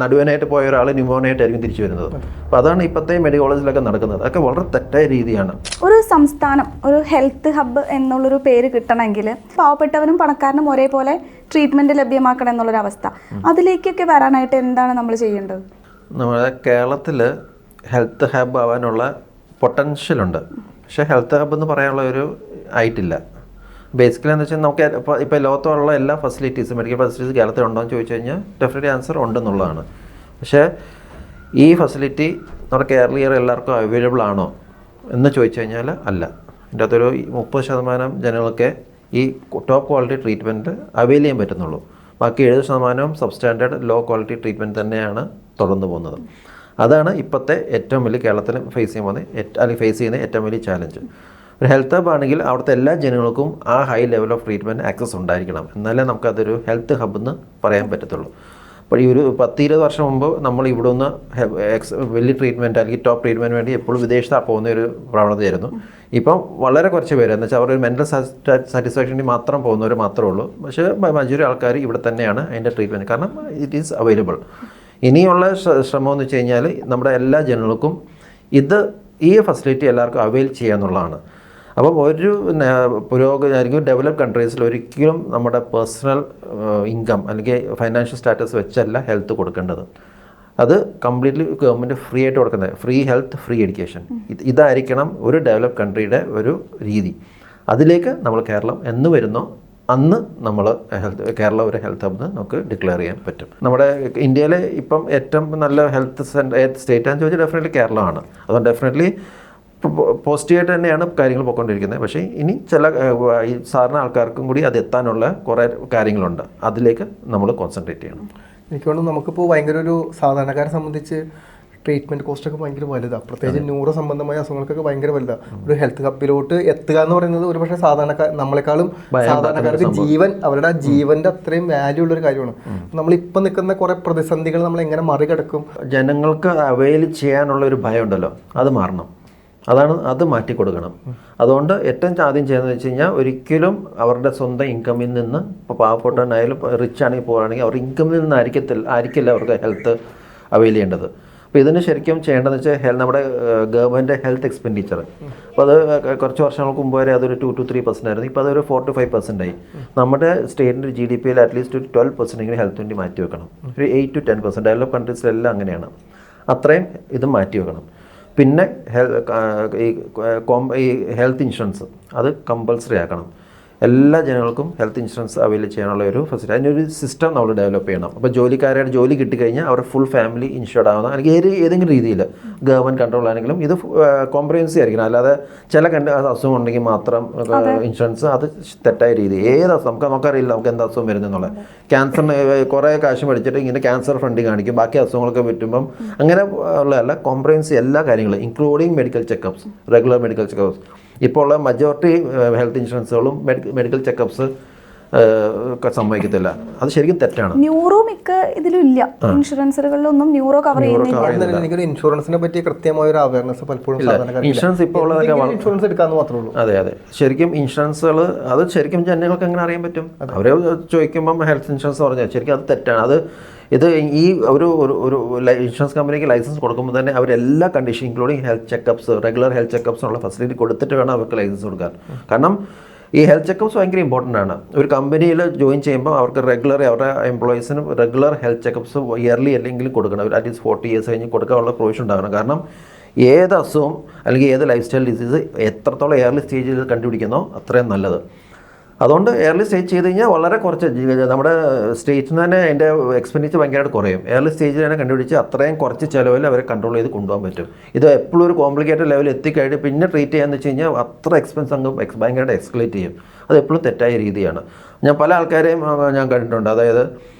നടുവനായിട്ട് പോയ ഒരാൾ ന്യൂമോണിയായിട്ടായിരിക്കും തിരിച്ചു വരുന്നത്. അപ്പോൾ അതാണ് ഇപ്പോഴത്തെ മെഡിക്കൽ കോളേജിലൊക്കെ നടക്കുന്നത്. അതൊക്കെ വളരെ തെറ്റായ രീതിയാണ്. ഒരു സംസ്ഥാനം ഒരു ഹെൽത്ത് ഹബ്ബ് എന്നുള്ളൊരു പേര് കിട്ടണമെങ്കിൽ പാവപ്പെട്ടവനും പണക്കാരനും ഒരേപോലെ ട്രീറ്റ്മെൻറ്റ് ലഭ്യമാക്കണം എന്നുള്ളൊരവസ്ഥ, അതിലേക്കൊക്കെ വരാനായിട്ട് എന്താണ് നമ്മൾ ചെയ്യേണ്ടത്? നമ്മുടെ കേരളത്തിൽ ഹെൽത്ത് ഹബ്ബ് ആവാനുള്ള പൊട്ടൻഷ്യലുണ്ട്. പക്ഷേ ഹെൽത്ത് ഹബ്ബ് എന്ന് പറയാനുള്ള ഒരു ആയിട്ടില്ല. ബേസിക്കലി എന്ന് വെച്ചാൽ നമുക്ക് ഇപ്പോൾ ലോകത്തുള്ള എല്ലാ ഫെസിലിറ്റീസും മെഡിക്കൽ ഫെസിലിറ്റീസ് കേരളത്തിൽ ഉണ്ടോ എന്ന് ചോദിച്ചു കഴിഞ്ഞാൽ ഡെഫിനറ്റ്ലി ആൻസർ ഉണ്ടെന്നുള്ളതാണ്. പക്ഷേ ഈ ഫെസിലിറ്റി നമ്മുടെ കേരളീയർ എല്ലാവർക്കും അവൈലബിൾ ആണോ എന്ന് ചോദിച്ചു കഴിഞ്ഞാൽ അല്ല. ഇതിൻ്റെ അകത്തൊരു 30% ജനങ്ങൾക്ക് ഈ ടോപ്പ് ക്വാളിറ്റി ട്രീറ്റ്മെൻറ്റ് അവൈൽ ചെയ്യാൻ പറ്റുന്നുള്ളൂ. ബാക്കി 70% സബ്സ്റ്റാൻഡേർഡ് ലോ ക്വാളിറ്റി ട്രീറ്റ്മെൻറ്റ് തന്നെയാണ് തുടർന്ന് പോകുന്നത്. അതാണ് ഇപ്പോഴത്തെ ഏറ്റവും വലിയ കേരളത്തിൽ ഫേസ് ചെയ്യുന്ന ഏറ്റവും വലിയ ചാലഞ്ച്. ഒരു ഹെൽത്ത് ഹബ് ആണെങ്കിൽ അവിടുത്തെ എല്ലാ ജനങ്ങൾക്കും ആ high level of treatment access ഉണ്ടായിരിക്കണം. എന്നാലേ നമുക്കതൊരു ഹെൽത്ത് ഹബ് എന്ന് പറയാൻ പറ്റത്തുള്ളൂ. അപ്പോൾ ഈ ഒരു 10-20 വർഷം മുമ്പ് നമ്മൾ ഇവിടെ നിന്ന് വലിയ ട്രീറ്റ്മെൻറ്റ് അല്ലെങ്കിൽ ടോപ്പ് ട്രീറ്റ്മെൻറ്റ് വേണ്ടി എപ്പോഴും വിദേശത്താണ് പോകുന്ന ഒരു പ്രവണതയായിരുന്നു. ഇപ്പം വളരെ കുറച്ച് പേര് എന്ന് വെച്ചാൽ അവരൊരു മെൻ്റൽ സാറ്റിസ്ഫാക്ഷന് മാത്രം പോകുന്നവർ മാത്രമേ ഉള്ളൂ. പക്ഷേ മജൂരി ആൾക്കാർ ഇവിടെ തന്നെയാണ് അതിൻ്റെ ട്രീറ്റ്മെൻറ്റ്, കാരണം ഇറ്റ് ഈസ് അവൈലബിൾ. ഇനിയുള്ള ശ്രമം എന്ന് വെച്ച് കഴിഞ്ഞാൽ നമ്മുടെ എല്ലാ ജനങ്ങൾക്കും ഈ ഫെസിലിറ്റി എല്ലാവർക്കും അവൈൽ ചെയ്യുക എന്നുള്ളതാണ്. അപ്പം ഒരു പുരോഗതി ഡെവലപ്പ് കൺട്രീസിൽ ഒരിക്കലും നമ്മുടെ പേഴ്സണൽ ഇൻകം അല്ലെങ്കിൽ ഫൈനാൻഷ്യൽ സ്റ്റാറ്റസ് വെച്ചല്ല ഹെൽത്ത് കൊടുക്കേണ്ടത്. അത് കംപ്ലീറ്റ്ലി ഗവൺമെൻറ് ഫ്രീ ആയിട്ട് കൊടുക്കുന്നത്. ഫ്രീ ഹെൽത്ത്, ഫ്രീ എഡ്യൂക്കേഷൻ, ഇതായിരിക്കണം ഒരു ഡെവലപ്പ് കൺട്രിയുടെ ഒരു രീതി. അതിലേക്ക് നമ്മൾ കേരളം എന്ന് വരുന്നോ അന്ന് നമ്മൾ കേരളം ഒരു ഹെൽത്ത് ഹബ്ബ് നമുക്ക് ഡിക്ലെയർ ചെയ്യാൻ പറ്റും. നമ്മുടെ ഇന്ത്യയിലെ ഇപ്പം ഏറ്റവും നല്ല ഹെൽത്ത് സ്റ്റേറ്റാന്ന് ചോദിച്ചാൽ ഡെഫിനറ്റ്ലി കേരളമാണ്. അതുകൊണ്ട് ഡെഫിനറ്റ്ലി പോസിറ്റീവായിട്ട് തന്നെയാണ് കാര്യങ്ങൾ പോയിക്കൊണ്ടിരിക്കുന്നത്. പക്ഷേ ഇനി ചില ഈ സാധാരണ ആൾക്കാർക്കും കൂടി അത് എത്താനുള്ള കുറേ കാര്യങ്ങളുണ്ട്. അതിലേക്ക് നമ്മൾ കോൺസെൻട്രേറ്റ് ചെയ്യണം. എനിക്ക് തോന്നുന്നു നമുക്കിപ്പോൾ ഭയങ്കര ഒരു സാധാരണക്കാരെ സംബന്ധിച്ച് ട്രീറ്റ്മെൻറ്റ് കോസ്റ്റൊക്കെ ഭയങ്കര വലുതാണ്. പ്രത്യേകിച്ച് ന്യൂറോ സംബന്ധമായ അസുഖങ്ങൾക്കൊക്കെ ഭയങ്കര വലുതാണ്. ഒരു ഹെൽത്ത് ഹബ്ബിലോട്ട് എത്തുക എന്ന് പറയുന്നത് ഒരു പക്ഷേ നമ്മളെക്കാളും സാധാരണക്കാർക്ക് അവരുടെ ജീവൻ്റെ അത്രയും വാല്യൂ ഉള്ളൊരു കാര്യമാണ്. നമ്മളിപ്പോൾ നിൽക്കുന്ന കുറേ പ്രതിസന്ധികൾ നമ്മൾ എങ്ങനെ മറികടക്കും? ജനങ്ങൾക്ക് അവൈൽ ചെയ്യാനുള്ളൊരു ഭയം ഉണ്ടല്ലോ, അത് മാറണം. അത് മാറ്റിക്കൊടുക്കണം. അതുകൊണ്ട് ഏറ്റവും ആദ്യം ചെയ്യുന്നത് വെച്ച് കഴിഞ്ഞാൽ ഒരിക്കലും അവരുടെ സ്വന്തം ഇൻകമിൽ നിന്ന്, ഇപ്പോൾ പാവപ്പെട്ടവനായാലും റിച്ച് ആണെങ്കിൽ പോകുകയാണെങ്കിൽ അവർ ഇൻകമിൽ നിന്ന് ആയിരിക്കില്ല അവർക്ക് ഹെൽത്ത് അവൈൽ ചെയ്യേണ്ടത്. അപ്പോൾ ഇതിന് ശരിക്കും ചെയ്യേണ്ടതെന്ന് വെച്ചാൽ നമ്മുടെ ഗവൺമെൻറ് ഹെൽത്ത് എക്സ്പെൻഡിച്ചർ, അപ്പോൾ അത് കുറച്ച് വർഷങ്ങൾക്ക് മുമ്പ് വരെ അതൊരു 2-3% ആയിരുന്നു. ഇപ്പോൾ അതൊരു 4-5% ആയി. നമ്മുടെ സ്റ്റേറ്റിൻ്റെ GDP അറ്റ്ലീസ്റ്റ് ഒരു 12% ഹെൽത്ത് വേണ്ടി മാറ്റി വെക്കണം. ഒരു 8-10% ഡെവലപ്പ് കൺട്രീസിലെല്ലാം അങ്ങനെയാണ്. അത്രയും ഇത് മാറ്റി വെക്കണം. പിന്നെ ഈ ഹെൽത്ത് ഇൻഷുറൻസ് അത് കമ്പൾസറി ആക്കണം. എല്ലാ ജനങ്ങൾക്കും ഹെൽത്ത് ഇൻഷുറൻസ് അവൈൽ ചെയ്യാനുള്ള ഒരു ഫെസിലിറ്റി, അതിനൊരു സിസ്റ്റം നമ്മൾ ഡെവലപ്പ് ചെയ്യണം. അപ്പോൾ ജോലിക്കാരുടെ ജോലി കിട്ടിക്കഴിഞ്ഞാൽ അവർ ഫുൾ ഫാമിലി ഇൻഷുർഡ് ആവുന്ന, അല്ലെങ്കിൽ ഏതെങ്കിലും രീതിയിൽ ഗവൺമെൻറ് കൺട്രോൾ ആണെങ്കിലും ഇത് കോംപ്രിഹെൻസീവ് ആയിരിക്കണം. അല്ലാതെ ചില അസുഖം ഉണ്ടെങ്കിൽ മാത്രം ഇൻഷുറൻസ്, അത് തെറ്റായ രീതി. ഏത് അസുഖം നമുക്കറിയില്ല നമുക്ക് എന്താ അസുഖം വരുന്നതെന്നുള്ളത്. ക്യാൻസറിന് കുറേ കാശ് മേടിച്ചിട്ട് ഇങ്ങനെ ക്യാൻസർ ഫണ്ട് കാണിക്കും, ബാക്കി അസുഖങ്ങളൊക്കെ പറ്റുമ്പം അങ്ങനെ ഉള്ളതല്ല. കോംപ്രിഹെൻസീവ് എല്ലാ കാര്യങ്ങളും including medical check-ups, regular medical check-ups. ഇപ്പോൾ ഉള്ള മജോറിറ്റി ഹെൽത്ത് ഇൻഷുറൻസുകളും മെഡിക്കൽ ചെക്കപ്സ് സമ്മതിക്കത്തില്ല. അത് ശരിക്കും തെറ്റാണ്. ന്യൂറോ മിക്ക ഇതിലും ഇല്ല, ഇൻഷുറൻസുകളിലൊന്നും ന്യൂറോ കവർ ചെയ്യുന്നില്ല. എനിക്കൊരു ഇൻഷുറൻസിനെ പറ്റി കൃത്യമായ ഒരു അവയർനെസ് പലപ്പോഴും ഇൻഷുറൻസ് ഇപ്പോൾ ഉള്ളതൊക്കെ ഇൻഷുറൻസ് എടുക്കാമെന്ന് മാത്രമേ ഉള്ളൂ. അതെ ശരിക്കും ഇൻഷുറൻസുകൾ അത് ശരിക്കും ജനങ്ങൾക്ക് എങ്ങനെ അറിയാൻ പറ്റും? അവരെ ചോദിക്കുമ്പം ഹെൽത്ത് ഇൻഷുറൻസ് പറഞ്ഞാൽ ശരിക്കും അത് തെറ്റാണ്. ഇത് ഈ ഒരു ഇൻഷുറൻസ് കമ്പനിക്ക് ലൈസൻസ് കൊടുക്കുമ്പോൾ തന്നെ അവരെല്ലാ condition including health checkups, regular health ചെക്കപ്സിനുള്ള ഫെസിലിറ്റി കൊടുത്തിട്ട് വേണം അവർക്ക് ലൈസൻസ് കൊടുക്കാൻ. കാരണം ഈ ഹെൽത്ത് ചെക്കപ്സ് ഭയങ്കര ഇമ്പോർട്ടൻ്റ് ആണ്. ഒരു കമ്പനിയിൽ ജോയിൻ ചെയ്യുമ്പോൾ അവർക്ക് അവരുടെ എംപ്ലോയീസിന് റെഗുലർ ഹെൽത്ത് ചെക്കപ്സ് ഇയർലി അല്ലെങ്കിലും കൊടുക്കണം. അറ്റ്ലീസ്റ്റ് 40 years കഴിഞ്ഞ് കൊടുക്കാനുള്ള പ്രൊവിഷൻ ഉണ്ടാകണം. കാരണം ഏത് അസുഖം അല്ലെങ്കിൽ ഏത് ലൈഫ് സ്റ്റൈൽ ഡിസീസ് എത്രത്തോളം എയർലി സ്റ്റേജിൽ കണ്ടുപിടിക്കുന്നോ അത്രയും നല്ലത്. അതുകൊണ്ട് എയർലി സ്റ്റേജ് ചെയ്ത് കഴിഞ്ഞാൽ വളരെ കുറച്ച് നമ്മുടെ സ്റ്റേറ്റിൽ തന്നെ അതിൻ്റെ എക്സ്പെൻഡിച്ചർ ഭയങ്കരമായിട്ട് കുറയും. എയർലി സ്റ്റേജിൽ തന്നെ കണ്ടുപിടിച്ച് അത്രയും കുറച്ച് ചിലവിൽ അവരെ കൺട്രോൾ ചെയ്ത് കൊണ്ടുപോകാൻ പറ്റും. ഇത് എപ്പോഴും ഒരു കോംപ്ലിക്കേറ്റഡ് ലെവൽ എത്തിക്കഴിഞ്ഞ് പിന്നെ ട്രീറ്റ് ചെയ്യാന്ന് വെച്ച് കഴിഞ്ഞാൽ അത്ര എക്സ്പെൻസ് അങ്ങ് ഭയങ്കരമായിട്ട് എക്സ്കലേറ്റ് ചെയ്യും. അത് എപ്പോഴും തെറ്റായ രീതിയാണ്. ഞാൻ പല ആൾക്കാരെയും ഞാൻ കണ്ടിട്ടുണ്ട്. അതായത്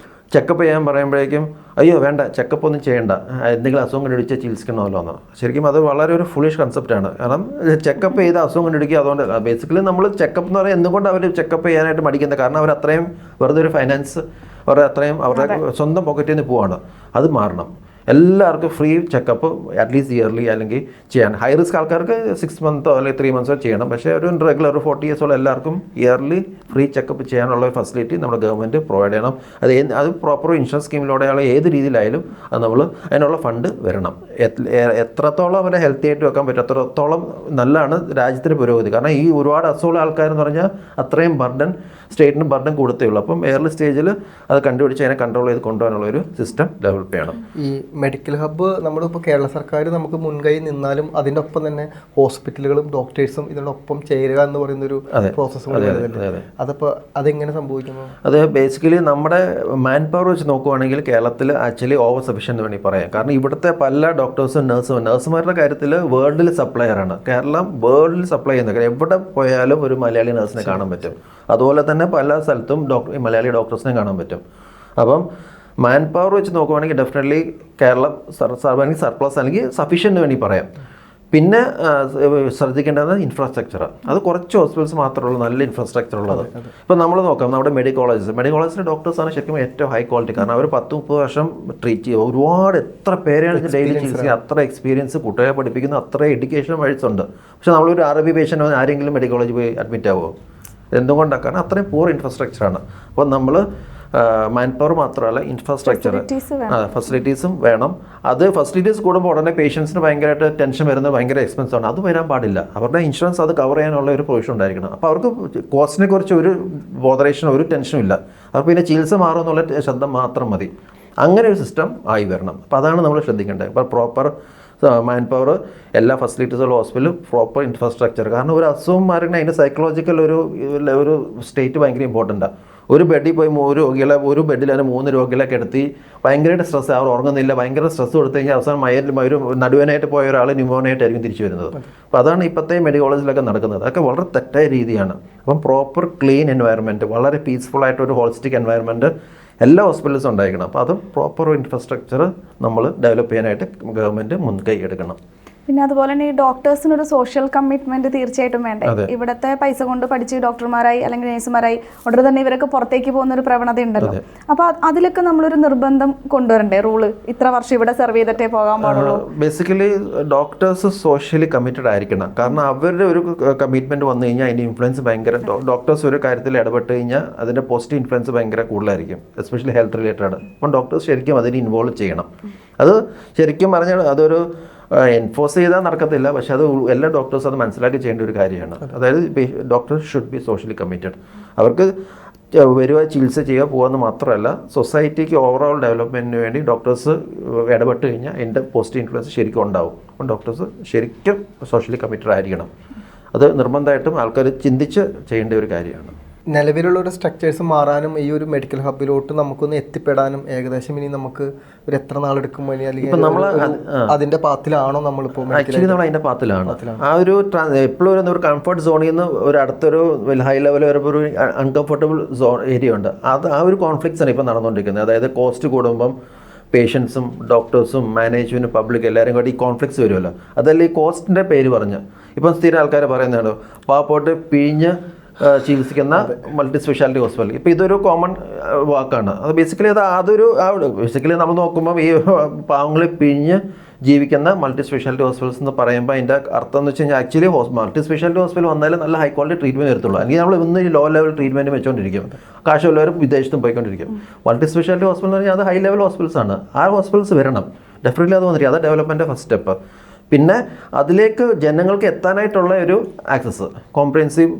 ചെക്കപ്പ് ചെയ്യാൻ പറയുമ്പോഴേക്കും അയ്യോ വേണ്ട, ചെക്കപ്പ് ഒന്നും ചെയ്യേണ്ട, എന്തെങ്കിലും അസുഖം കണ്ടുപിടിച്ച് ചികിത്സിക്കണമല്ലോ എന്ന്. ശരിക്കും അത് വളരെ ഒരു ഫുളിഷ് കൺസെപ്റ്റാണ്. കാരണം ചെക്കപ്പ് ചെയ്ത് അസുഖം കണ്ടുപിടിക്കുക. അതുകൊണ്ട് ബേസിക്കലി നമ്മൾ ചെക്കപ്പ് എന്ന് പറയുന്നത് എന്തുകൊണ്ട് അവർ ചെക്കപ്പ് ചെയ്യാനായിട്ട് മടിക്കുന്നത്? കാരണം അവർ അത്രയും വെറുതെ ഒരു ഫൈനാൻസ് അവരുടെ അത്രയും അവരുടെ സ്വന്തം പോക്കറ്റിൽ നിന്ന് പോവാണ്. അത് മാറണം. എല്ലാവർക്കും ഫ്രീ ചെക്കപ്പ് അറ്റ്ലീസ്റ്റ് ഇയർലി അല്ലെങ്കിൽ ചെയ്യാൻ. ഹൈ റിസ്ക് ആൾക്കാർക്ക് 6 മന്ത്സോ അല്ലെങ്കിൽ 3 മന്ത്സോ ചെയ്യണം. പക്ഷേ ഒരു റെഗുലർ 40 ഇയേഴ്സുള്ള എല്ലാവർക്കും ഇയർലി ഫ്രീ ചെക്കപ്പ് ചെയ്യാനുള്ള ഒരു ഫെസിലിറ്റി നമ്മുടെ ഗവൺമെൻറ് പ്രൊവൈഡ് ചെയ്യണം. അത് പ്രോപ്പർ ഇൻഷുറൻസ് സ്കീമിലൂടെയുള്ള ഏത് രീതിയിലായാലും അത് നമ്മൾ അതിനുള്ള ഫണ്ട് വരണം. എത്രത്തോളം അവരെ ഹെൽത്തി ആയിട്ട് വെക്കാൻ പറ്റും അത്രത്തോളം നല്ലതാണ് രാജ്യത്തിന് പുരോഗതി. കാരണം ഈ ഒരുപാട് അസുഖമുള്ള ആൾക്കാരെന്ന് പറഞ്ഞാൽ അത്രയും ബർഡൻ സ്റ്റേറ്റിന് ബർഡൻ കൊടുത്തേ ഉള്ളൂ. അപ്പം ഏർലി സ്റ്റേജിൽ അത് കണ്ടുപിടിച്ച് അതിനെ കൺട്രോൾ ചെയ്ത് കൊണ്ടുപോകാനുള്ള ഒരു സിസ്റ്റം ഡെവലപ്പ് ചെയ്യണം. ഈ മെഡിക്കൽ ഹബ്ബ് നമ്മളിപ്പോൾ കേരള സർക്കാർ നമുക്ക് മുൻകൈ നിന്നാലും അതിൻ്റെ ഒപ്പം തന്നെ ഹോസ്പിറ്റലുകളും ഡോക്ടേഴ്സും ഇതിനോടൊപ്പം ചേരുക എന്ന് പറയുന്നൊരു പ്രോസസ്സ് കൂടി വരുന്നുണ്ട്. അതപ്പോൾ അതെങ്ങനെ സംഭവിക്കുന്നു? അത് ബേസിക്കലി നമ്മുടെ മാൻ പവർ വെച്ച് നോക്കുവാണെങ്കിൽ കേരളത്തിൽ ആക്ച്വലി ഓവർ സഫീഷ്യൻ എന്ന് വേണമെങ്കിൽ പറയാം. കാരണം ഇവിടുത്തെ പല ഡോക്ടേഴ്സും നഴ്സുമാരുടെ കാര്യത്തിൽ വേൾഡിൽ സപ്ലയറാണ്. കേരളം വേൾഡിൽ സപ്ലൈ ചെയ്യുന്നത്. എവിടെ പോയാലും ഒരു മലയാളി നഴ്സിനെ കാണാൻ പറ്റും. അതുപോലെ തന്നെ പല സ്ഥലത്തും മലയാളി ഡോക്ടേഴ്സിനെ കാണാൻ പറ്റും. അപ്പം മാൻ പവർ വെച്ച് നോക്കുവാണെങ്കിൽ ഡെഫിനറ്റ്ലി കേരളം സർപ്ലസ് അല്ലെങ്കിൽ സഫീഷ്യൻ്റ് വേണമെങ്കിൽ പറയാം. പിന്നെ ശ്രദ്ധിക്കേണ്ടത് ഇൻഫ്രാസ്ട്രക്ചർ. അത് കുറച്ച് ഹോസ്പിറ്റൽസ് മാത്രമുള്ള നല്ല ഇൻഫ്രാസ്ട്രക്ചർ ഉള്ളത്. ഇപ്പോൾ നമ്മൾ നോക്കാം നമ്മുടെ മെഡിക്കൽ കോളേജിലെ ഡോക്ടേഴ്സാണ് ശരിക്കും ഏറ്റവും ഹൈ ക്വാളിറ്റി. കാരണം അവർ 10-30 വർഷം ട്രീറ്റ് ചെയ്യുക, ഒരുപാട് എത്ര പേരെയാണ് ഡെയിലി ചികിത്സിക്കുക, അത്ര എക്സ്പീരിയൻസ് കുട്ടികളെ പഠിപ്പിക്കുന്ന അത്ര എഡ്യൂക്കേഷൻ വഴിച്ചുണ്ട്. പക്ഷേ നമ്മളൊരു അറബി പേഷ്യൻ്റ് ആരെങ്കിലും മെഡിക്കൽ കോളേജിൽ പോയി അഡ്മിറ്റ് ആവുമോ? എന്തുകൊണ്ടാണ്? കാരണം അത്രയും പൂർ ഇൻഫ്രാസ്ട്രക്ചറാണ്. അപ്പോൾ നമ്മൾ മാൻ പവർ മാത്രമല്ല ഇൻഫ്രാസ്ട്രക്ചർ ഫെസിലിറ്റീസും വേണം. അത് ഫെസിലിറ്റീസ് കൂടുമ്പോൾ ഉടനെ പേഷ്യൻസിന് ഭയങ്കരമായിട്ട് ടെൻഷൻ വരുന്നത് ഭയങ്കര എക്സ്പെൻസ് ആണ്. അത് വരാൻ പാടില്ല. അവരുടെ ഇൻഷുറൻസ് അത് കവർ ചെയ്യാനുള്ള ഒരു പ്രൊവിഷൻ ഉണ്ടായിരിക്കണം. അപ്പോൾ അവർക്ക് കോസ്റ്റിനെ കുറിച്ച് ഒരു ബോധറേഷനോ ഒരു ടെൻഷനും ഇല്ല. അവർക്ക് പിന്നെ ചികിത്സ മാറുമെന്നുള്ള ശ്രദ്ധ മാത്രം മതി. അങ്ങനെ ഒരു സിസ്റ്റം ആയി വരണം. അപ്പോൾ അതാണ് നമ്മൾ ശ്രദ്ധിക്കേണ്ടത്. ഇപ്പോൾ പ്രോപ്പർ മാൻ പവർ, എല്ലാ ഫെസിലിറ്റീസുള്ള ഹോസ്പിറ്റലും, പ്രോപ്പർ ഇൻഫ്രാസ്ട്രക്ചർ. കാരണം ഒരു അസുഖം മാറിക്കഴിഞ്ഞാൽ അതിൻ്റെ സൈക്കോളജിക്കൽ ഒരു സ്റ്റേറ്റ് ഭയങ്കര ഇമ്പോർട്ടൻ്റാണ്. ഒരു ബെഡിൽ പോയി ഒരു ബെഡിൽ തന്നെ 3 രോഗികളെ കിടത്തി ഭയങ്കരമായിട്ട് സ്ട്രെസ്, അവർ ഉറങ്ങുന്നില്ല, ഭയങ്കര സ്ട്രെസ് കൊടുത്തു കഴിഞ്ഞാൽ അവസാനം ഒരു നടുവനായിട്ട് പോയ ഒരാൾ ന്യൂമോണിയായിട്ടായിരിക്കും തിരിച്ചു വരുന്നത്. അപ്പോൾ അതാണ് ഇപ്പോഴത്തെ മെഡിക്കൽ കോളേജിലൊക്കെ നടക്കുന്നത്. അതൊക്കെ വളരെ തെറ്റായ രീതിയാണ്. അപ്പം പ്രോപ്പർ ക്ലീൻ എൻവയറമെൻറ്റ്, വളരെ പീസ്ഫുൾ ആയിട്ടൊരു ഹോളിസ്റ്റിക് എൻവയറമെൻറ്റ് എല്ലാ ഹോസ്പിറ്റൽസും ഉണ്ടായിരിക്കണം. അപ്പോൾ അത് പ്രോപ്പർ ഇൻഫ്രാസ്ട്രക്ചർ നമ്മൾ ഡെവലപ്പ് ചെയ്യാനായിട്ട് ഗവൺമെൻറ് മുൻകൈ എടുക്കണം. പിന്നെ അതുപോലെ തന്നെ ഈ ഡോക്ടേഴ്സിനൊരു സോഷ്യൽ കമ്മിറ്റ്മെന്റ് തീർച്ചയായിട്ടും വേണ്ടേ? ഇവിടുത്തെ പൈസ കൊണ്ട് പഠിച്ച് ഡോക്ടർമാരായി അല്ലെങ്കിൽ നേഴ്സുമാരായി ഉടനെ തന്നെ ഇവരൊക്കെ പുറത്തേക്ക് പോകുന്ന ഒരു പ്രവണത ഉണ്ടല്ലോ. അപ്പോൾ അതിലൊക്കെ നമ്മളൊരു നിർബന്ധം കൊണ്ടുവരണ്ടേ? റൂള് ഇത്ര വർഷം ഇവിടെ സെർവ് ചെയ്തിട്ടേ പോകാൻ പാടുള്ളൂ. ബേസിക്കലി ഡോക്ടേഴ്സ് സോഷ്യലി കമ്മിറ്റഡ് ആയിരിക്കണം. കാരണം അവരുടെ ഒരു കമ്മിറ്റ്മെന്റ് വന്നു കഴിഞ്ഞാൽ അതിൻ്റെ ഇൻഫ്ലുവൻസ് ഭയങ്കര, ഡോക്ടേഴ്സ് ഒരു കാര്യത്തിൽ ഇടപെട്ട് കഴിഞ്ഞാൽ അതിൻ്റെ പോസിറ്റീവ് ഇൻഫ്ലുവൻസ് ഭയങ്കര കൂടുതലായിരിക്കും, എസ്പെഷ്യലി ഹെൽത്ത് റിലേറ്റഡ്. അപ്പം ഡോക്ടേഴ്സ് ശരിക്കും അതിന് ഇൻവോൾവ് ചെയ്യണം. അത് ശരിക്കും പറഞ്ഞാൽ അതൊരു എൻഫോഴ്സ് ചെയ്താൽ നടക്കത്തില്ല. പക്ഷെ അത് എല്ലാ ഡോക്ടേഴ്സും അത് മനസ്സിലാക്കി ചെയ്യേണ്ട ഒരു കാര്യമാണ്. അതായത് doctors should be socially committed. അവർക്ക് വരിക, ചികിത്സ ചെയ്യുക, പോകുമെന്ന് മാത്രമല്ല സൊസൈറ്റിക്ക് ഓവറോൾ ഡെവലപ്മെൻറ്റിന് വേണ്ടി ഡോക്ടേഴ്സ് ഇടപെട്ട് കഴിഞ്ഞാൽ അതിൻ്റെ പോസിറ്റീവ് ഇൻഫ്ലുവൻസ് ശരിക്കും ഉണ്ടാവും. അപ്പം ഡോക്ടേഴ്സ് ശരിക്കും സോഷ്യലി കമ്മിറ്റഡ് ആയിരിക്കണം. അത് നിർബന്ധമായിട്ടും ആൾക്കാർ ചിന്തിച്ച് ചെയ്യേണ്ട ഒരു കാര്യമാണ്. നിലവിലുള്ള ഒരു സ്ട്രക്ചേഴ്സ് മാറാനും ഈ ഒരു മെഡിക്കൽ ഹബിലോട്ട് നമുക്കൊന്ന് എത്തിപ്പെടാനും ഏകദേശം ഇനി നമുക്ക് ഒരു എത്ര നാളെടുക്കും? അല്ലെങ്കിൽ നമ്മൾ അതിന്റെ പാത്തിലാണോ നമ്മളിപ്പോൾ? ആക്ച്വലി നമ്മൾ അതിന്റെ പാത്തിലാണ്. ആ ഒരു എപ്പോഴും ഒരു കംഫർട്ട് സോണിൽ നിന്ന് ഒരു അടുത്തൊരു ഹൈ ലെവൽ വരെ ഒരു അൺകംഫർട്ടബിൾ ഏരിയ ഉണ്ട്. അത് ആ ഒരു കോൺഫ്ലിക്ട്സ് ആണ് ഇപ്പം നടന്നുകൊണ്ടിരിക്കുന്നത്. അതായത് കോസ്റ്റ് കൂടുമ്പം പേഷ്യൻസും ഡോക്ടേഴ്സും മാനേജ്മെൻറ്റും പബ്ലിക് എല്ലാവരും കൂടി ഈ കോൺഫ്ലിക്ട്സ് വരുമല്ലോ. അതല്ല ഈ കോസ്റ്റിൻ്റെ പേര് പറഞ്ഞ് ഇപ്പം സ്ഥിരം ആൾക്കാരെ പറയുന്നതാണ് പാവപ്പോട്ട് പിഴിഞ്ഞ് ചികിത്സിക്കുന്ന മൾട്ടി സ്പെഷ്യാലിറ്റി ഹോസ്പിറ്റൽ. ഇപ്പോൾ ഇതൊരു കോമൺ വാക്കാണ്. അത് ബേസിക്കലി ബേസിക്കലി നമ്മൾ നോക്കുമ്പോൾ ഈ പാവങ്ങളെ പിഴിഞ്ഞ് ജീവിക്കുന്ന മൾട്ടി സ്പെഷ്യാലിറ്റി ഹോസ്പിറ്റൽസ് എന്ന് പറയുമ്പോൾ അതിൻ്റെ അർത്ഥം എന്ന് വെച്ച് കഴിഞ്ഞാൽ ആക്ച്വലി മൾട്ടി സ്പെഷ്യാലിറ്റി ഹോസ്പിറ്റൽ വന്നാലും നല്ല ഹൈ ക്വാളിറ്റി ട്രീറ്റ്മെൻറ്റ് വരത്തുള്ളൂ. അല്ലെങ്കിൽ നമ്മൾ ഇന്ന് ഈ ലോ ലെവൽ ട്രീറ്റ്മെൻറ്റ് വെച്ചുകൊണ്ടിരിക്കും, കാശുള്ളവരും വിദേശത്തും പോയിക്കൊണ്ടിരിക്കും. മൾട്ടി സ്പെഷ്യാലിറ്റി ഹോസ്പിറ്റൽ എന്ന് പറഞ്ഞാൽ അത് ഹൈ ലെവൽ ഹോസ്പിറ്റൽസ് ആണ്. ആ ഹോസ്പിറ്റൽസ് വരണം, ഡെഫിനറ്റ്ലി അത് വന്നിരിക്കും. അത് ഡെവലപ്മെൻറ്റ് ഫസ്റ്റ് സ്റ്റെപ്പ്. പിന്നെ അതിലേക്ക് ജനങ്ങൾക്ക് എത്താനായിട്ടുള്ള ഒരു ആക്സസ്, കോംപ്രഹെൻസീവ്,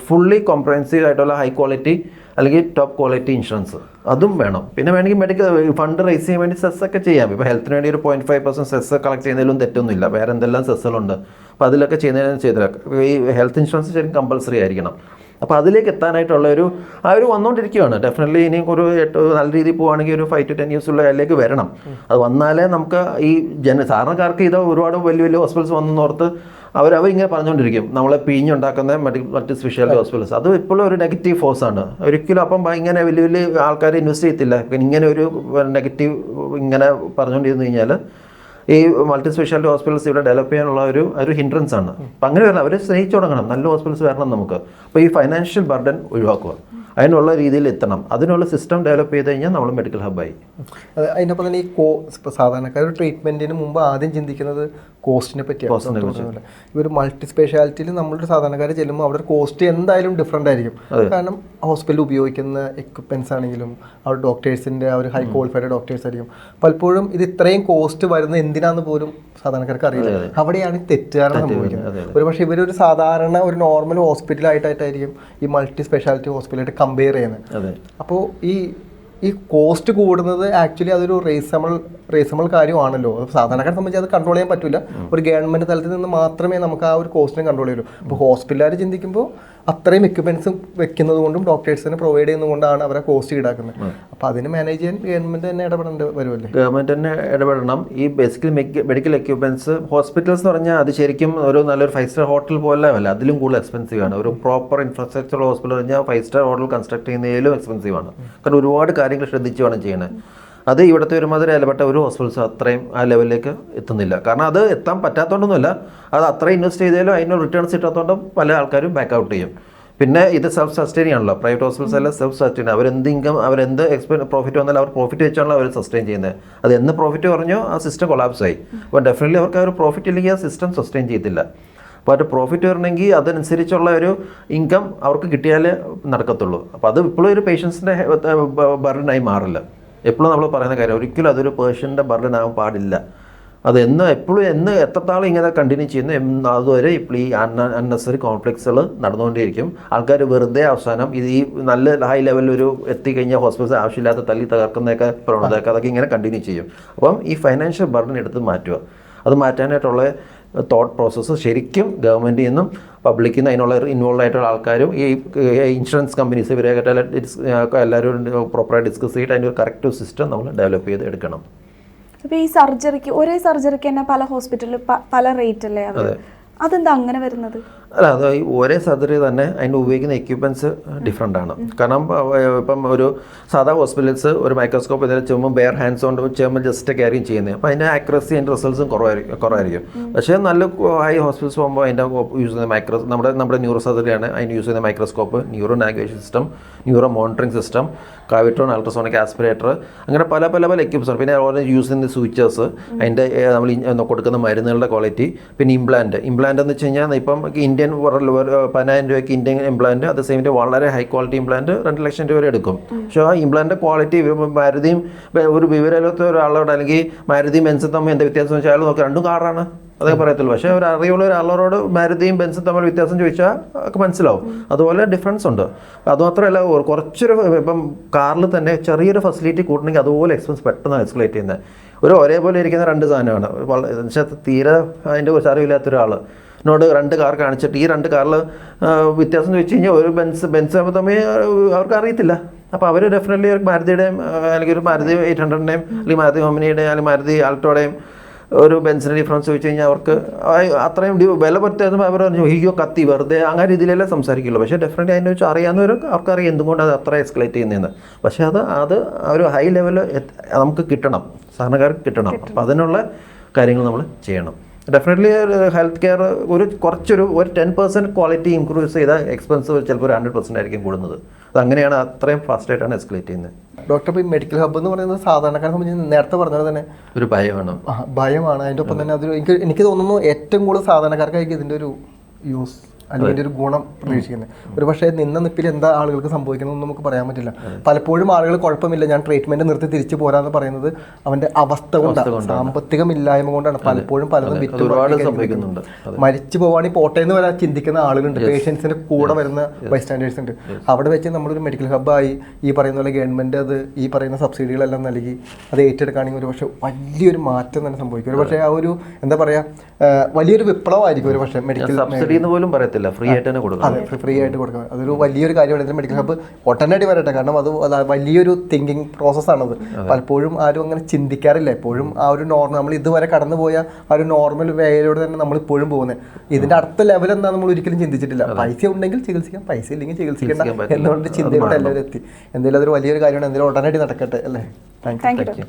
ഫുള്ളി കോംപ്രഹെൻസീവ് ആയിട്ടുള്ള ഹൈ ക്വാളിറ്റി അല്ലെങ്കിൽ ടോപ്പ് ക്വാളിറ്റി ഇൻഷുറൻസ് അതും വേണം. പിന്നെ വേണമെങ്കിൽ മെഡിക്കൽ ഫണ്ട് റൈസ് ചെയ്യാൻ വേണ്ടി സെസ് ഒക്കെ ചെയ്യാം. ഇപ്പോൾ ഹെൽത്തിന് വേണ്ടി ഒരു 0.5% സെസ് കളക്ട് ചെയ്യുന്നതിലും തെറ്റൊന്നുമില്ല. വേറെ എന്തെല്ലാം സെസ്സുകളുണ്ട്. അപ്പോൾ അതിലൊക്കെ ചെയ്യുന്നതിന് ചെയ്തില്ല. ഈ ഹെൽത്ത് ഇൻഷുറൻസ് ശരിക്കും കമ്പൾസറി ആയിരിക്കണം. അപ്പോൾ അതിലേക്ക് എത്താനായിട്ടുള്ള ഒരു വന്നുകൊണ്ടിരിക്കുകയാണ്. ഡെഫിനറ്റ്ലി ഇനിയും ഒരു നല്ല രീതിയിൽ പോവുകയാണെങ്കിൽ ഒരു 5 to 10 years ഉള്ള അതിലേക്ക് വരണം. അത് വന്നാലേ നമുക്ക് ഈ സാധാരണക്കാർക്ക് ഇത് ഒരുപാട് വലിയ വലിയ ഹോസ്പിറ്റൽസ് വന്നെന്നോർത്ത് അവരിങ്ങനെ പറഞ്ഞുകൊണ്ടിരിക്കും നമ്മളെ പിഴിഞ്ഞുണ്ടാക്കുന്ന മറ്റ് സ്പെഷ്യാലിറ്റി ഹോസ്പിറ്റൽസ്. അത് ഇപ്പോഴും ഒരു നെഗറ്റീവ് ഫോഴ്സാണ്. ഒരിക്കലും അപ്പം ഇങ്ങനെ വലിയ വലിയ ആൾക്കാർ ഇൻവെസ്റ്റ് ചെയ്യത്തില്ല. ഇങ്ങനെ ഒരു നെഗറ്റീവ് ഇങ്ങനെ പറഞ്ഞുകൊണ്ടിരുന്നു കഴിഞ്ഞാൽ ഈ മൾട്ടി സ്പെഷ്യാലിറ്റി ഹോസ്പിറ്റൽസ് ഇവിടെ ഡെവലപ്പ് ചെയ്യാനുള്ള ഒരു ഹിൻഡ്രൻസ് ആണ്. അപ്പം അങ്ങനെ വരണം. അവർ സ്നേഹിച്ചു തുടങ്ങണം. നല്ല ഹോസ്പിറ്റൽസ് വരണം നമുക്ക്. അപ്പോൾ ഈ ഫൈനാൻഷ്യൽ ബർഡൻ ഒഴിവാക്കുക. അതിനുള്ള രീതിയിൽ എത്തണം. അതിനുള്ള സിസ്റ്റം ഡെവലപ്പ് ചെയ്ത് കഴിഞ്ഞാൽ നമ്മൾ മെഡിക്കൽ ഹബ്ബായി. അതിനൊപ്പം തന്നെ ഇപ്പോൾ സാധാരണക്കാർ ട്രീറ്റ്മെൻറ്റിന് മുമ്പ് ആദ്യം ചിന്തിക്കുന്നത് കോസ്റ്റിനെ പറ്റിയാണ്. ഇവർ മൾട്ടി സ്പെഷ്യാലിറ്റിയിൽ നമ്മളൊരു സാധാരണക്കാർ ചെല്ലുമ്പോൾ അവിടെ കോസ്റ്റ് എന്തായാലും ഡിഫറെൻ്റ് ആയിരിക്കും. കാരണം ഹോസ്പിറ്റലിൽ ഉപയോഗിക്കുന്ന എക്യുപ്മെൻറ്റ്സ് ആണെങ്കിലും അവിടെ ഡോക്ടേഴ്സിൻ്റെ അവർ ഹൈ ക്വാളിഫൈഡ് ഡോക്ടേഴ്സ് ആയിരിക്കും. പലപ്പോഴും ഇത് ഇത്രയും കോസ്റ്റ് വരുന്നത് എന്തിനാന്ന് പോലും സാധാരണക്കാർക്ക് അറിയില്ല. അവിടെയാണ് തെറ്റുകാരണം സംഭവിക്കുന്നത്. ഒരു പക്ഷേ ഇവരൊരു സാധാരണ ഒരു നോർമൽ ഹോസ്പിറ്റലായിട്ടായിരിക്കും ഈ മൾട്ടി സ്പെഷ്യാലിറ്റി ഹോസ്പിറ്റലായിട്ട് കമ്പയർ ചെയ്യുന്നത്. അപ്പോൾ ഈ കോസ്റ്റ് കൂടുന്നത് ആക്ച്വലി അതൊരു റേസബിൾ കാര്യമാണല്ലോ. സാധാരണക്കാരെ സംബന്ധിച്ച് അത് കൺട്രോൾ ചെയ്യാൻ പറ്റില്ല. ഒരു ഗവൺമെൻറ് തലത്തിൽ നിന്ന് മാത്രമേ നമുക്ക് ആ ഒരു കോസ്റ്റിനെ കൺട്രോൾ ചെയ്യുള്ളൂ. അപ്പോൾ ഹോസ്പിറ്റലുകാർ ചിന്തിക്കുമ്പോൾ അത്രയും എക്യുപ്മെൻറ്റ്സ് വെക്കുന്നത് കൊണ്ടും ഡോക്ടേഴ്സിന് പ്രൊവൈഡ് ചെയ്യുന്നതുകൊണ്ടാണ് അവരെ കോസ്റ്റ് ഈടാക്കുന്നത്. അപ്പോൾ അതിന് മാനേജ് ചെയ്യാൻ ഗവൺമെൻറ് തന്നെ ഇടപെടേണ്ടി വരുമല്ലേ? ഗവൺമെൻറ് തന്നെ ഇടപെടണം. ഈ ബേസിക്കലി മെഡിക്കൽ എക്യുപ്മെൻറ്റ്സ് ഹോസ്പിറ്റൽസ് എന്ന് പറഞ്ഞാൽ അത് ശരിക്കും ഒരു നല്ലൊരു 5 സ്റ്റാർ ഹോട്ടൽ പോലെ അല്ല, അതിലും കൂടുതൽ എക്സ്പെൻസീവ് ആണ്. ഒരു പ്രോപ്പർ ഇൻഫ്രാസ്ട്രക്ചർ ഹോസ്പിറ്റൽ പറഞ്ഞാൽ 5 സ്റ്റാർ ഹോട്ടൽ കൺസ്ട്രക്ട് ചെയ്യുന്നതിലും എക്സ്പെൻസീവ് ആണ്. കാരണം ഒരുപാട് കാര്യങ്ങൾ ശ്രദ്ധിച്ച് വേണം ചെയ്യണത്. അത് ഇവിടുത്തെ ഒരുമാതിരി ഇലപ്പെട്ട ഒരു ഹോസ്പിറ്റൽസ് അത്രയും ആ ലെവലിലേക്ക് എത്തുന്നില്ല. കാരണം അത് എത്താൻ പറ്റാത്തതുകൊണ്ടൊന്നുമല്ല, അത് അത്രയും ഇൻവെസ്റ്റ് ചെയ്താലും അതിന് റിട്ടേൺസ് കിട്ടാത്തതുകൊണ്ടും പല ആൾക്കാരും ബാക്ക് ഔട്ട് ചെയ്യും. പിന്നെ ഇത് സെൽഫ് സസ്റ്റെയിനിങ് ആണല്ലോ. പ്രൈവറ്റ് ഹോസ്പിറ്റൽസ് എല്ലാം സെൽഫ് സസ്റ്റെയിൻ. അവരെന്ത് ഇൻകം അവരെന്ത് പ്രോഫിറ്റ് വന്നാലും അവർ പ്രോഫിറ്റ് വെച്ചാണല്ലോ അവർ സസ്റ്റെയിൻ ചെയ്യുന്നത്. അത് എന്ന് പ്രോഫിറ്റ് പറഞ്ഞോ ആ സിസ്റ്റം കൊളാപ്സ് ആയി. അപ്പോൾ ഡെഫിനറ്റ്ലി അവർക്ക് ആ ഒരു പ്രോഫിറ്റ് ഇല്ലെങ്കിൽ ആ സിസ്റ്റം സസ്റ്റെയിൻ ചെയ്യത്തില്ല. അപ്പോൾ അത് പ്രോഫിറ്റ് വരണമെങ്കിൽ അതനുസരിച്ചുള്ള ഒരു ഇൻകം അവർക്ക് കിട്ടിയാലേ നടക്കത്തുള്ളൂ. അപ്പോൾ അത് ഇപ്പോഴും ഒരു പേഷ്യൻസിൻ്റെ ബർഡനായി മാറില്ല. എപ്പോഴും നമ്മൾ പറയുന്ന കാര്യം, ഒരിക്കലും അതൊരു പേഷ്യൻ്റെ ബർഡനാകാൻ പാടില്ല. അത് എപ്പോഴും എത്രത്താളും ഇങ്ങനെ കണ്ടിന്യൂ ചെയ്യുന്നു അതുവരെ ഇപ്പോൾ ഈ അൺനെസറി കോംപ്ലക്സുകൾ നടന്നുകൊണ്ടേയിരിക്കും. ആൾക്കാർ വെറുതെ അവസാനം ഈ നല്ല ഹൈ ലെവലിൽ ഒരു എത്തിക്കഴിഞ്ഞാൽ ഹോസ്പിറ്റൽസ് ആവശ്യമില്ലാത്ത തല്ലി തകർക്കുന്നതൊക്കെ പ്രവണതയൊക്കെ അതൊക്കെ ഇങ്ങനെ കണ്ടിന്യൂ ചെയ്യും. അപ്പം ഈ ഫൈനാൻഷ്യൽ ബർഡൻ എടുത്ത് മാറ്റുക. അത് മാറ്റാനായിട്ടുള്ള തോട്ട് പ്രോസസ്സ് ശരിക്കും ഗവൺമെൻറ്റിൽ നിന്നും പബ്ലിക്കിൽ നിന്ന് അതിനുള്ള ഇൻവോൾവ് ആയിട്ടുള്ള ആൾക്കാരും ഈ ഇൻഷുറൻസ് കമ്പനീസ് ഇവരെയൊക്കെ എല്ലാവരും പ്രോപ്പറായി ഡിസ്കസ് ചെയ്തിട്ട് അതിൻ്റെ ഒരു കറക്റ്റ് സിസ്റ്റം നമ്മൾ ഡെവലപ്പ് ചെയ്ത് എടുക്കണം. അപ്പോൾ ഈ ഒരേ സർജറിക്ക് തന്നെ പല ഹോസ്പിറ്റലിൽ പല റേറ്റ് അല്ലേ? അതെന്താ അങ്ങനെ വരുന്നത്? അല്ല, അത് ഈ ഒരേ സർജറി തന്നെ അതിന് ഉപയോഗിക്കുന്ന എക്യുപ്മെൻറ്റ്സ് ഡിഫറെൻ്റ് ആണ്. കാരണം ഇപ്പം ഒരു സാധാ ഹോസ്പിറ്റൽസ് ഒരു മൈക്രോസ്കോപ്പ് ഇതിൽ ചെയ്യുമ്പോൾ ബെയർ ഹാൻഡ്സ് കൊണ്ട് ചെയ്യുമ്പോൾ ജസ്റ്റ് ക്യാരിങ് ചെയ്യുന്നത്. അപ്പോൾ അതിൻ്റെ ആക്യുറസി അതിൻ്റെ റിസൾട്ട്സും കുറവായിരിക്കും. പക്ഷേ നല്ല ഹൈ ഹോസ്പിറ്റൽസ് പോകുമ്പോൾ അതിൻ്റെ യൂസ് ചെയ്യുന്ന നമ്മുടെ ന്യൂറോ സർജറിയാണ് അതിന് യൂസ് ചെയ്യുന്ന microscope, neuro navigation system, neuro monitoring system, Cavitron, ultrasonic aspirator, അങ്ങനെ പല എക്യുപ്മെൻറ്റ്സ് ആണ്. പിന്നെ അതുപോലെ യൂസ് ചെയ്യുന്ന സ്വിച്ചേഴ്സ്, അതിൻ്റെ നമ്മൾ കൊടുക്കുന്ന മരുന്നുകളുടെ ക്വാളിറ്റി, പിന്നെ ഇംപ്ലാന്റ് എന്ന് വെച്ച് കഴിഞ്ഞാൽ ഇപ്പം ഇന്ത്യൻ 10,000 രൂപയ്ക്ക് ഇന്ത്യൻ ഇംപ്ലാന്റ്, അത് സെയിം വളരെ ഹൈ ക്വാളിറ്റി ഇംപ്ലാന്റ് 2 ലക്ഷം രൂപ വരെ എടുക്കും. പക്ഷേ ആ ഇംപ്ലാന്റ് ക്വാളിറ്റി മാരുതിയും ഒരു വിവരമില്ലാത്ത ഒരാളോട് അല്ലെങ്കിൽ മാരുതിയും ബെൻസും തമ്മിൽ എന്താ വ്യത്യാസം വെച്ചാൽ അയാൾ നോക്കി രണ്ടും കാറാണ് അതേ പറയത്തുള്ളൂ. പക്ഷേ ഒരു അറിവുള്ള ഒരാളോട് മാരുതിയും ബെൻസും തമ്മിൽ വ്യത്യാസം ചോദിച്ചാൽ ഒക്കെ മനസ്സിലാവും. അതുപോലെ ഡിഫറൻസ് ഉണ്ട്. അതുമാത്രമല്ല കുറച്ചൊരു ഇപ്പം കാറിൽ തന്നെ ചെറിയൊരു ഫെസിലിറ്റി കൂട്ടണമെങ്കിൽ അതുപോലെ എക്സ്പെൻസ് പെട്ടെന്ന് എസ്കലേറ്റ് ചെയ്യുന്നത്. ഒരേപോലെ ഇരിക്കുന്ന 2 സാധനമാണ്. എന്നുവെച്ചാൽ തീരെ അതിൻ്റെ ഒരു അറിവില്ലാത്ത ഒരാൾ നോട് 2 കാർ കാണിച്ചിട്ട് ഈ 2 കാറിൽ വ്യത്യാസം ചോദിച്ചു കഴിഞ്ഞാൽ ഒരു ബെൻസ് തമ്മിൽ അവർക്ക് അറിയത്തില്ല. അപ്പോൾ അവർ ഡെഫിനറ്റ്ലി ഒരു മാരുതിയുടെയും അല്ലെങ്കിൽ ഒരു മാരുതി 800ൻ്റെയും അല്ലെങ്കിൽ മാരുതി ഓമിനിയുടെയും അല്ലെങ്കിൽ മാരുതി ആൾട്ടോയുടെയും ഒരു ബെൻസിൻ്റെ ഡിഫറൻസ് ചോദിച്ചു കഴിഞ്ഞാൽ അവർക്ക് അത്രയും വില പറ്റുമ്പോൾ അവർ അയ്യോ കത്തി വെറുതെ അങ്ങനെ രീതിയിലല്ലേ സംസാരിക്കുള്ളൂ. പക്ഷേ ഡെഫിനറ്റ്ലി അതിനെ വെച്ച് അറിയാവുന്നവർ അവർക്കറിയാം എന്തുകൊണ്ട് അത് അത്ര എസ്കലേറ്റ് ചെയ്യുന്നതെന്ന്. പക്ഷേ അത് ഒരു ഹൈ ലെവൽ നമുക്ക് കിട്ടണം, സാധാരണക്കാർക്ക് കിട്ടണം. അപ്പോൾ അതിനുള്ള കാര്യങ്ങൾ നമ്മൾ ചെയ്യണം. ഡെഫിനറ്റ്ലി ഹെൽത്ത് കെയർ ഒരു 10% ക്വാളിറ്റി ഇംപ്രൂവ് ചെയ്താൽ എക്സ്പെൻസ് ചിലപ്പോൾ ഒരു 100% ആയിരിക്കും കൂടുന്നത്. അതങ്ങനെയാണ്, അത്രയും ഫാസ്റ്റായിട്ടാണ് എസ്കലേറ്റ് ചെയ്യുന്നത്. ഡോക്ടർ, ഇപ്പോൾ ഈ മെഡിക്കൽ ഹബ്ബ് എന്ന് പറയുന്നത് സാധാരണക്കാരെ സംബന്ധിച്ച് നേരത്തെ പറഞ്ഞത് തന്നെ ഒരു ഭയമാണ്. അതിൻ്റെ ഒപ്പം തന്നെ അതൊരു എനിക്ക് തോന്നുന്നു ഏറ്റവും കൂടുതൽ സാധാരണക്കാർക്കായിരിക്കും ഇതിൻ്റെ ഒരു യൂസ് അല്ലെങ്കിൽ ഒരു ഗുണം പ്രതീക്ഷിക്കുന്നത്. ഒരു പക്ഷേ നിപ്പിൽ എന്താ ആളുകൾക്ക് സംഭവിക്കണമെന്ന് നമുക്ക് പറയാൻ പറ്റില്ല. പലപ്പോഴും ആളുകൾ കുഴപ്പമില്ല ഞാൻ ട്രീറ്റ്മെന്റ് നിർത്തി തിരിച്ചു പോരാന്ന് പറയുന്നത് അവന്റെ അവസ്ഥ കൊണ്ടാണ്, സാമ്പത്തികമില്ലായ്മ കൊണ്ടാണ്. പലപ്പോഴും പലതും മരിച്ചു പോവാണെങ്കിൽ പോട്ടെ എന്ന് വരാൻ ചിന്തിക്കുന്ന ആളുകളുണ്ട്. പേഷ്യൻസിന്റെ കൂടെ വരുന്ന ബൈസ്റ്റാൻഡേഴ്സ് ഉണ്ട്. അവിടെ വെച്ച് നമ്മളൊരു മെഡിക്കൽ ഹബ്ബായി ഈ പറയുന്ന പോലെ ഗവൺമെന്റ് അത് ഈ പറയുന്ന സബ്സിഡികളെല്ലാം നൽകി അത് ഏറ്റെടുക്കുകയാണെങ്കിൽ ഒരു പക്ഷേ വലിയൊരു മാറ്റം തന്നെ സംഭവിക്കും. ഒരു പക്ഷേ ആ ഒരു എന്താ പറയാ വലിയൊരു വിപ്ലവമായിരിക്കും ഒരു പക്ഷേ മെഡിക്കൽ സബ്സിഡി എന്ന് പോലും പറയത്തില്ല, ഫ്രീ ആയിട്ട് തന്നെ കൊടുക്കാം. അതെ, ഫ്രീ ആയിട്ട് കൊടുക്കാം. അതൊരു വലിയൊരു കാര്യമാണ്. മെഡിക്കൽ ഹബ്ബ് ഒട്ടനടി വരട്ടെ. കാരണം അത് വലിയൊരു തിങ്കിങ് പ്രോസസ്സാണത്. പലപ്പോഴും ആരും അങ്ങനെ ചിന്തിക്കാറില്ല. എപ്പോഴും ആ ഒരു നോർമൽ നമ്മൾ ഇതുവരെ കടന്നു പോയ ആ ഒരു നോർമൽ വേയിലൂടെ തന്നെ നമ്മൾ ഇപ്പോഴും പോകുന്നത്. ഇതിന്റെ അടുത്ത ലെവൽ എന്താ നമ്മൾ ഒരിക്കലും ചിന്തിച്ചിട്ടില്ല. പൈസ ഉണ്ടെങ്കിൽ ചികിത്സിക്കാം, പൈസ ഇല്ലെങ്കിൽ ചികിത്സിക്കേണ്ട എന്നുള്ള ചിന്തയോടെ എല്ലാവരും എത്തി. എന്തെങ്കിലും അതൊരു വലിയൊരു കാര്യമാണ്. എന്തെങ്കിലും ഉടനടി നടക്കട്ടെ അല്ലേ. Thank you.